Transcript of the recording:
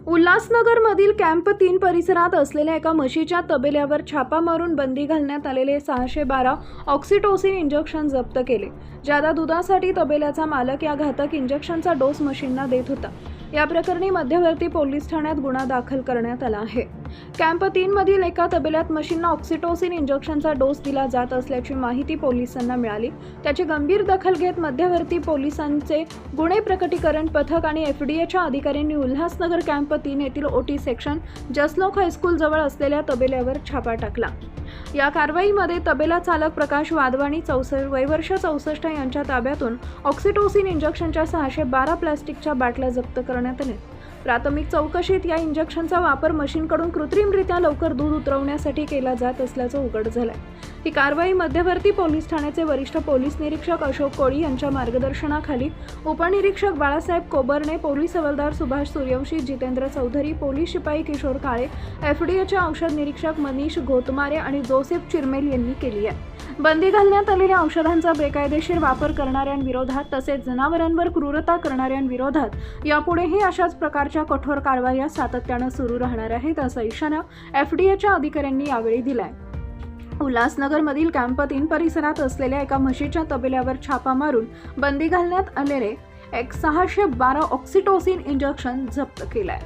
उल्हासनगरमधील camp 3 परिसरात असलेल्या एका म्हशीच्या तबेल्यावर छापा मारून बंदी घालण्यात आलेले 612 ऑक्सिटोसिन इंजेक्शन जप्त केले. जादा दुधासाठी तबेल्याचा मालक या घातक इंजेक्शनचा डोस म्हशींना देत होता. या प्रकरणी मध्यवर्ती पोलीस ठाण्यात गुन्हा दाखल करण्यात आला आहे. कॅम्प 3 मधील एका तबेल्यात म्हशींना ऑक्सिटोसिन इंजेक्शनचा डोस दिला जात असल्याची माहिती पोलिसांना मिळाली. त्याची गंभीर दखल घेत मध्यवर्ती पोलिसांचे गुन्हे प्रकटीकरण पथक आणि एफडीएच्या अधिकाऱ्यांनी उल्हासनगर कॅम्प 3 येथील ओटी सेक्शन जसलोक हायस्कूल जवळ असलेल्या तबेल्यावर छापा टाकला. या कारवाईमध्ये तबेला चालक प्रकाश वाधवानी वय वर्ष 64 यांच्या ताब्यातून ऑक्सिटोसिन इंजेक्शनच्या 612 प्लास्टिकच्या बाटल्या जप्त करण्यात आल्या. प्राथमिक चौकशीत या इंजेक्शनचा वापर मशीनकडून कृत्रिमरित्या लवकर दूध उतरवण्यासाठी केला जात असल्याचं उघड झालंय. ही कारवाई मध्यवर्ती पोलीस ठाण्याचे वरिष्ठ पोलीस निरीक्षक अशोक कोळी यांच्या मार्गदर्शनाखाली उपनिरीक्षक बाळासाहेब कोबरणे, पोलीस हवालदार सुभाष सूर्यवंशी, जितेंद्र चौधरी, पोलीस शिपाई किशोर काळे, एफडीएचे औषध निरीक्षक मनीष घोतमारे आणि जोसेफ चिरमेल यांनी केली आहे. बंदी घालण्यात आलेल्या औषधांचा बेकायदेशीर वापर करणाऱ्यांविरोधात तसेच जनावरांवर क्रूरता करणाऱ्यांविरोधात यापुढेही अशाच प्रकारच्या कठोर कारवाया सातत्यानं सुरू राहणार आहेत, असा इशारा एफडीएच्या अधिकाऱ्यांनी यावेळी दिलाय. उल्हासनगरमधील कॅम्प 3 परिसरात असलेल्या एका म्हशीच्या तबेल्यावर छापा मारून बंदी घालण्यात आलेले 612 ऑक्सिटोसिन इंजेक्शन जप्त केलंय.